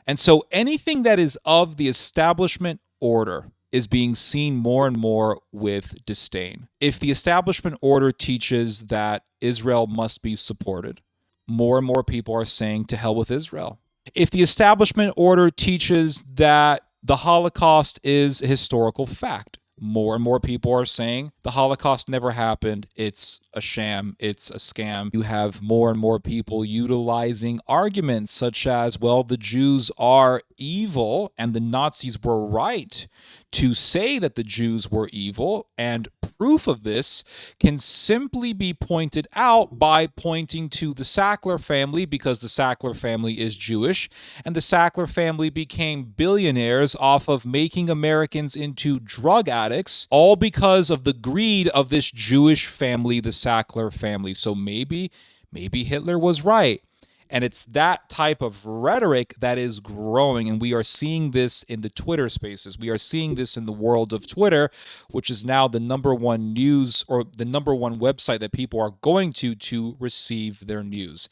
And so anything that is of the establishment order is being seen more and more with disdain. If the establishment order teaches that Israel must be supported, more and more people are saying to hell with Israel. If the establishment order teaches that the Holocaust is a historical fact, more and more people are saying the Holocaust never happened. It's a sham. It's a scam. You have more and more people utilizing arguments such as, well, the Jews are evil and the Nazis were right to say that the Jews were evil. And proof of this can simply be pointed out by pointing to the Sackler family, because the Sackler family is Jewish, and the Sackler family became billionaires off of making Americans into drug addicts, all because of the greed of this Jewish family, the Sackler family. So maybe Hitler was right. And it's that type of rhetoric that is growing. And we are seeing this in the Twitter spaces. We are seeing this in the world of Twitter, which is now the number one news or the number one website that people are going to receive their news.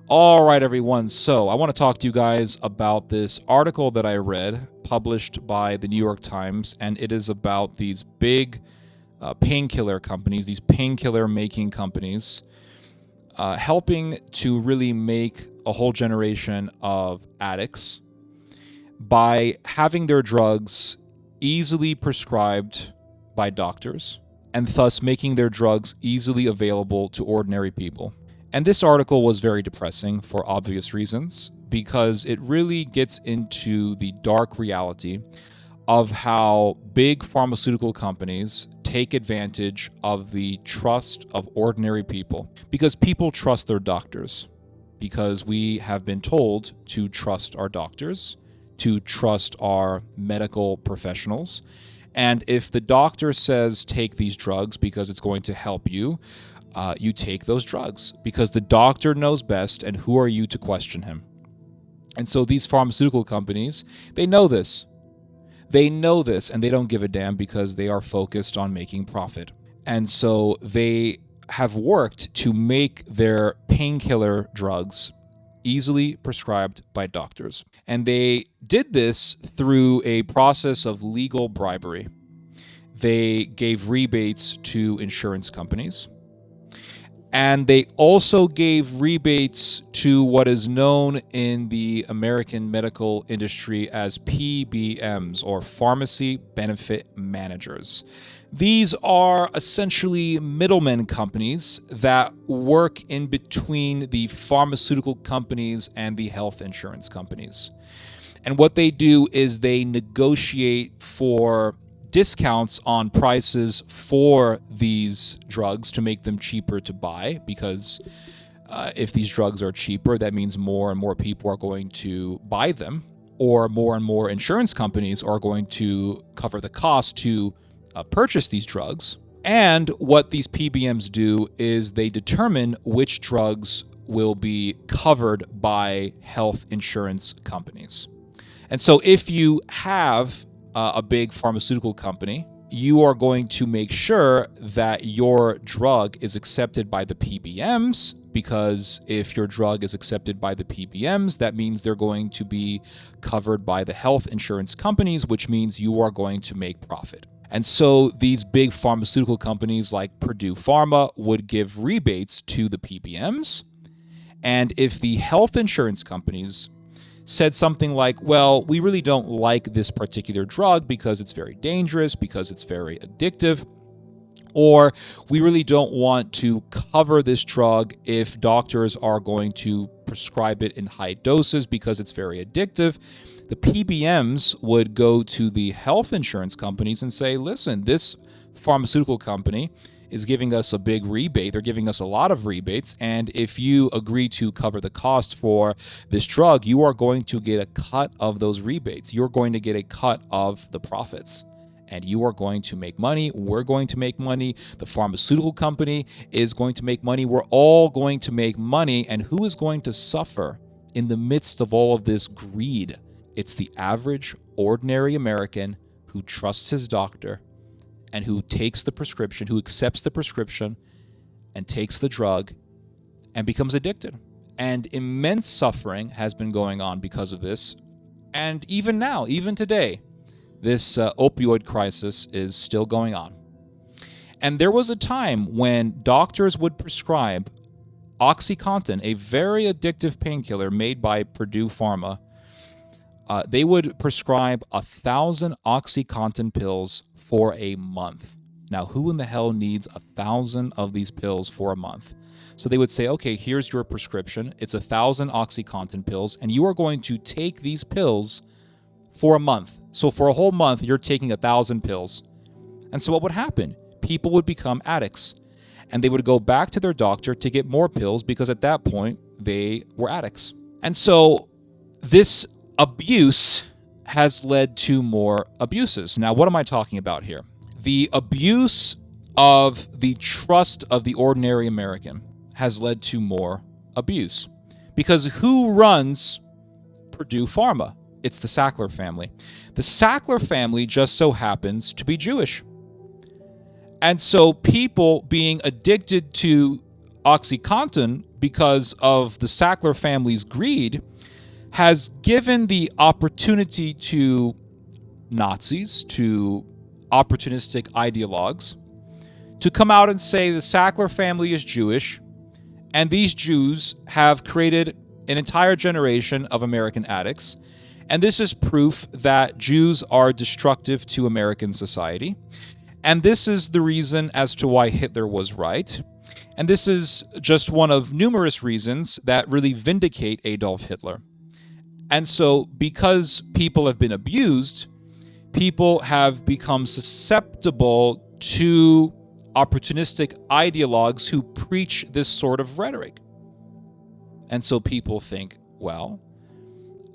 All right, everyone. So I want to talk to you guys about this article that I read, published by the New York Times, and it is about these big painkiller companies, these painkiller making companies, helping to really make a whole generation of addicts by having their drugs easily prescribed by doctors and thus making their drugs easily available to ordinary people. And this article was very depressing for obvious reasons, because it really gets into the dark reality of how big pharmaceutical companies take advantage of the trust of ordinary people, because people trust their doctors, because we have been told to trust our doctors, to trust our medical professionals. And if the doctor says take these drugs because it's going to help you, you take those drugs because the doctor knows best, and who are you to question him? And so these pharmaceutical companies, they know this. They know this, and they don't give a damn because they are focused on making profit. And so they have worked to make their painkiller drugs easily prescribed by doctors. And they did this through a process of legal bribery. They gave rebates to insurance companies. And they also gave rebates to what is known in the American medical industry as PBMs, or Pharmacy Benefit Managers. These are essentially middlemen companies that work in between the pharmaceutical companies and the health insurance companies. And what they do is they negotiate for discounts on prices for these drugs to make them cheaper to buy, because if these drugs are cheaper, that means more and more people are going to buy them, or more insurance companies are going to cover the cost to purchase these drugs. And what these PBMs do is they determine which drugs will be covered by health insurance companies. And so if you have a big pharmaceutical company, you are going to make sure that your drug is accepted by the PBMs, because if your drug is accepted by the PBMs, that means they're going to be covered by the health insurance companies, which means you are going to make profit. And so these big pharmaceutical companies like Purdue Pharma would give rebates to the PBMs. And if the health insurance companies said something like, well, we really don't like this particular drug because it's very dangerous, because it's very addictive, or we really don't want to cover this drug if doctors are going to prescribe it in high doses because it's very addictive, the PBMs would go to the health insurance companies and say, listen, this pharmaceutical company is giving us a big rebate. They're giving us a lot of rebates. And if you agree to cover the cost for this drug, you are going to get a cut of those rebates. You're going to get a cut of the profits. And you are going to make money. We're going to make money. The pharmaceutical company is going to make money. We're all going to make money. And who is going to suffer in the midst of all of this greed? It's the average, ordinary American who trusts his doctor and who takes the prescription, who accepts the prescription, and takes the drug and becomes addicted. And immense suffering has been going on because of this. And even now, even today, this opioid crisis is still going on. And there was a time when doctors would prescribe OxyContin, a very addictive painkiller made by Purdue Pharma. They would prescribe 1,000 OxyContin pills for a month. Now, who in the hell needs 1,000 of these pills for a month? So they would say, okay, here's your prescription. It's 1,000 OxyContin pills, and you are going to take these pills for a month. So for a whole month, you're taking 1,000 pills. And so what would happen? People would become addicts, and they would go back to their doctor to get more pills because at that point, they were addicts. And so this abuse has led to more abuses. Now, what am I talking about here? The abuse of the trust of the ordinary American has led to more abuse. Because who runs Purdue Pharma? It's the Sackler family. The Sackler family just so happens to be Jewish. And so people being addicted to OxyContin because of the Sackler family's greed has given the opportunity to Nazis, to opportunistic ideologues, to come out and say the Sackler family is Jewish, and these Jews have created an entire generation of American addicts. And this is proof that Jews are destructive to American society. And this is the reason as to why Hitler was right. And this is just one of numerous reasons that really vindicate Adolf Hitler. And so because people have been abused, people have become susceptible to opportunistic ideologues who preach this sort of rhetoric. And so people think, well,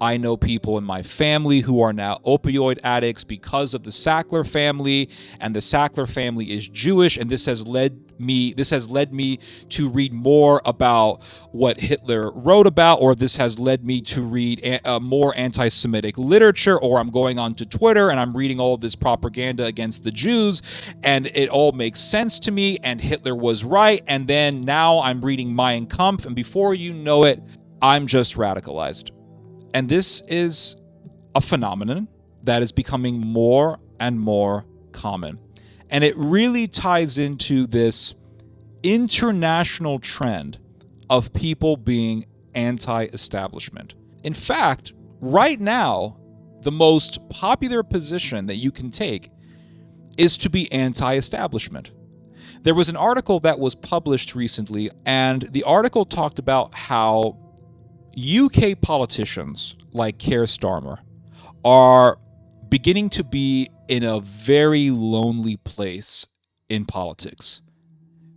I know people in my family who are now opioid addicts because of the Sackler family, and the Sackler family is Jewish, and this has led me to read more about what Hitler wrote about, or this has led me to read more anti-Semitic literature, or I'm going onto Twitter and I'm reading all of this propaganda against the Jews, and it all makes sense to me, and Hitler was right, and then now I'm reading Mein Kampf, and before you know it, I'm just radicalized. And this is a phenomenon that is becoming more and more common. And it really ties into this international trend of people being anti-establishment. In fact, right now, the most popular position that you can take is to be anti-establishment. There was an article that was published recently, and the article talked about how UK politicians like Keir Starmer are beginning to be in a very lonely place in politics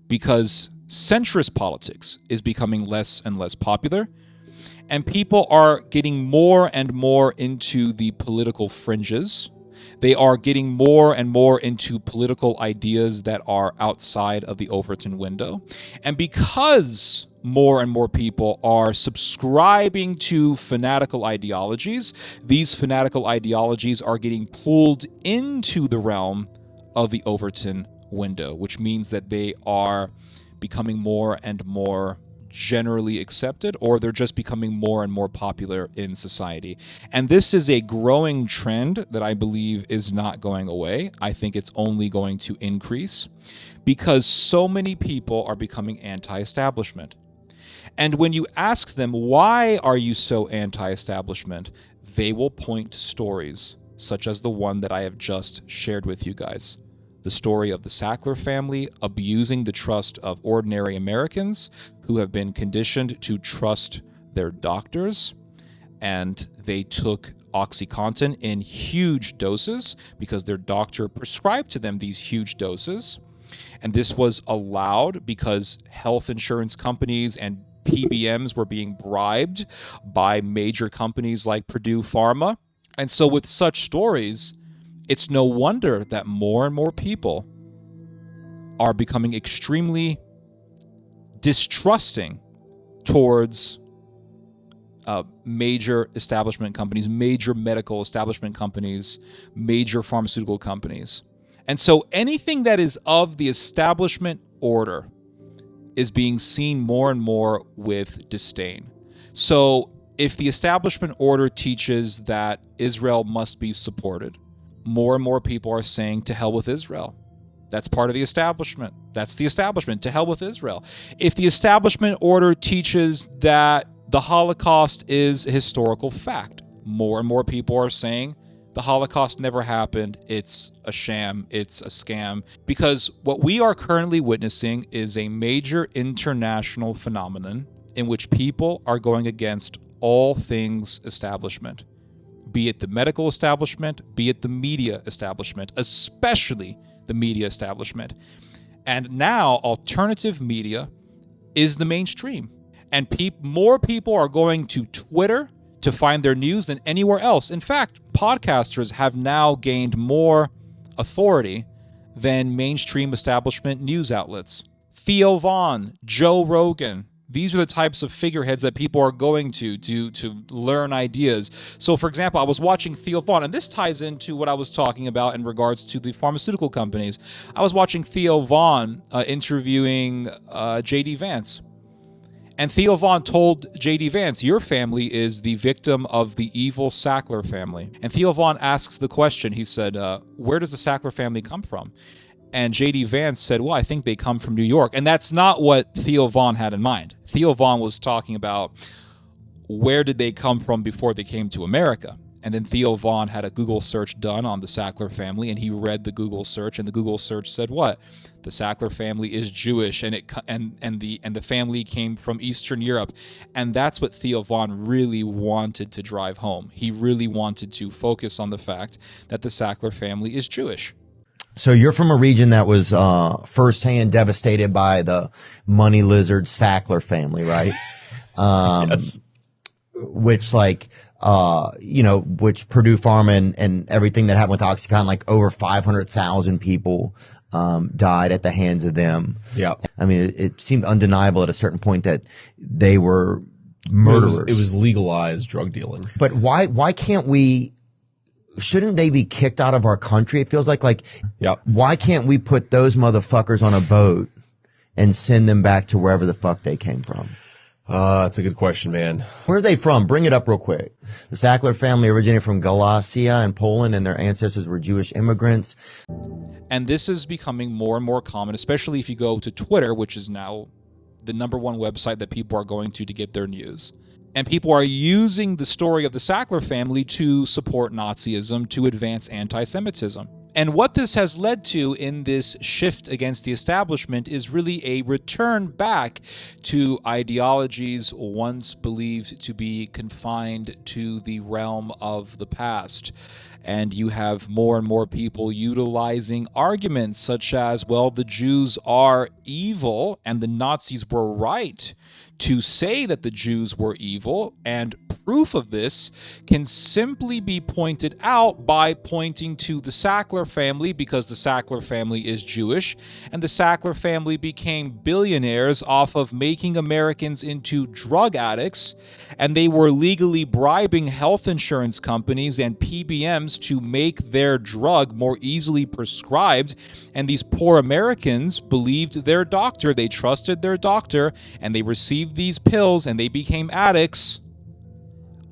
because centrist politics is becoming less and less popular, and people are getting more and more into the political fringes. They are getting more and more into political ideas that are outside of the Overton window. And because more and more people are subscribing to fanatical ideologies, these fanatical ideologies are getting pulled into the realm of the Overton window, which means that they are becoming more and more generally accepted, or they're just becoming more and more popular in society. And this is a growing trend that I believe is not going away. I think it's only going to increase because so many people are becoming anti-establishment. And when you ask them, why are you so anti-establishment, they will point to stories such as the one that I have just shared with you guys. The story of the Sackler family abusing the trust of ordinary Americans who have been conditioned to trust their doctors, and they took OxyContin in huge doses because their doctor prescribed to them these huge doses. And this was allowed because health insurance companies and PBMs were being bribed by major companies like Purdue Pharma. And so with such stories, it's no wonder that more and more people are becoming extremely distrusting towards major establishment companies, major medical establishment companies, major pharmaceutical companies. And so anything that is of the establishment order is being seen more and more with disdain. So if the establishment order teaches that Israel must be supported, more and more people are saying to hell with Israel. That's part of the establishment. That's the establishment. To hell with Israel. If the establishment order teaches that the Holocaust is a historical fact, more and more people are saying the Holocaust never happened. It's a sham. It's a scam. Because what we are currently witnessing is a major international phenomenon in which people are going against all things establishment, be it the medical establishment, be it the media establishment, especially the media establishment. And now alternative media is the mainstream. And more people are going to Twitter to find their news than anywhere else. In fact, podcasters have now gained more authority than mainstream establishment news outlets. Theo Vaughn, Joe Rogan, these are the types of figureheads that people are going to learn ideas. So, for example, I was watching Theo Vaughn, and this ties into what I was talking about in regards to the pharmaceutical companies. I was watching Theo Vaughn interviewing J.D. Vance. And Theo Vaughn told J.D. Vance, your family is the victim of the evil Sackler family. And Theo Vaughn asks the question, he said, where does the Sackler family come from? And J.D. Vance said, well, I think they come from New York. And that's not what Theo Vaughn had in mind. Theo Vaughn was talking about where did they come from before they came to America. And then Theo Vaughn had a Google search done on the Sackler family, and he read the Google search, and the Google search said what? The Sackler family is Jewish, and the family came from Eastern Europe. And that's what Theo Vaughn really wanted to drive home. He really wanted to focus on the fact that the Sackler family is Jewish. So you're from a region that was firsthand devastated by the money lizard Sackler family, right? Yes. Which which Purdue Pharma and everything that happened with OxyContin, like over 500,000 people died at the hands of them. Yeah. I mean, it seemed undeniable at a certain point that they were murderers. It was legalized drug dealing. But why can't we? Shouldn't they be kicked out of our country? It feels like Yep. Why can't we put those motherfuckers on a boat and send them back to wherever the fuck they came from? That's a good question, man. Where are they from? Bring it up real quick. The Sackler family originated from Galicia and Poland, and their ancestors were Jewish immigrants. And this is becoming more and more common, especially if you go to Twitter, which is now the number one website that people are going to get their news. And people are using the story of the Sackler family to support Nazism, to advance anti-Semitism. And what this has led to in this shift against the establishment is really a return back to ideologies once believed to be confined to the realm of the past. And you have more and more people utilizing arguments such as, well, the Jews are evil and the Nazis were right to say that the Jews were evil, and proof of this can simply be pointed out by pointing to the Sackler family, because the Sackler family is Jewish, and the Sackler family became billionaires off of making Americans into drug addicts, and they were legally bribing health insurance companies and PBMs to make their drug more easily prescribed, and these poor Americans believed their doctor, they trusted their doctor, and they received these pills and they became addicts,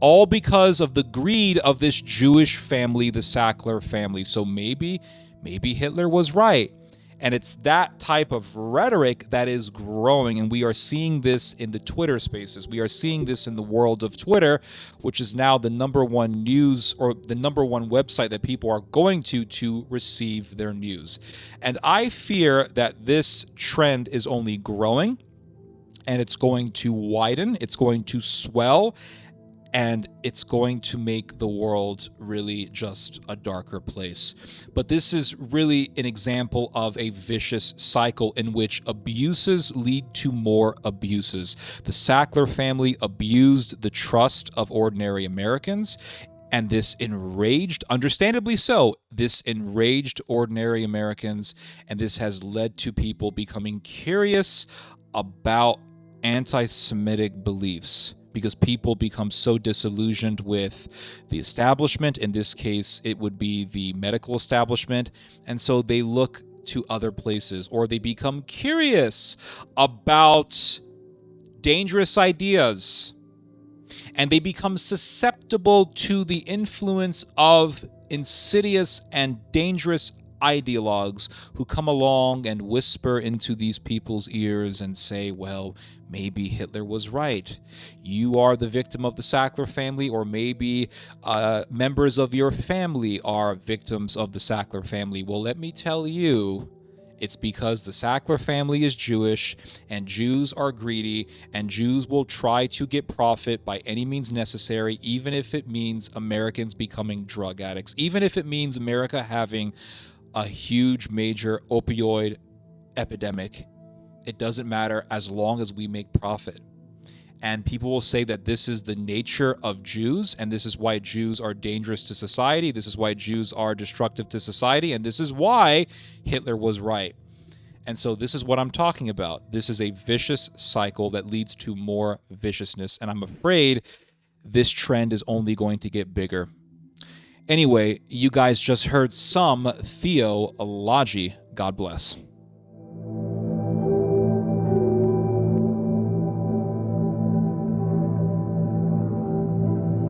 all because of the greed of this Jewish family, the Sackler family. So maybe Hitler was right. And it's that type of rhetoric that is growing, and we are seeing this in the Twitter spaces. We are seeing this in the world of Twitter, which is now the number one news or the number one website that people are going to receive their news. And I fear that this trend is only growing, and it's going to widen, it's going to swell, and it's going to make the world really just a darker place. But this is really an example of a vicious cycle in which abuses lead to more abuses. The Sackler family abused the trust of ordinary Americans, and this enraged, understandably so, this enraged ordinary Americans, and this has led to people becoming curious about anti-Semitic beliefs, because people become so disillusioned with the establishment. In this case, it would be the medical establishment. And so they look to other places, or they become curious about dangerous ideas, and they become susceptible to the influence of insidious and dangerous ideologues who come along and whisper into these people's ears and say, well, maybe Hitler was right. You are the victim of the Sackler family, or maybe members of your family are victims of the Sackler family. Well, let me tell you, it's because the Sackler family is Jewish, and Jews are greedy, and Jews will try to get profit by any means necessary, even if it means Americans becoming drug addicts, even if it means America having a huge major opioid epidemic. It doesn't matter as long as we make profit. And people will say that this is the nature of Jews, and this is why Jews are dangerous to society. This is why Jews are destructive to society, and this is why Hitler was right. And so this is what I'm talking about. This is a vicious cycle that leads to more viciousness, and I'm afraid this trend is only going to get bigger. Anyway, you guys just heard some theology. God bless.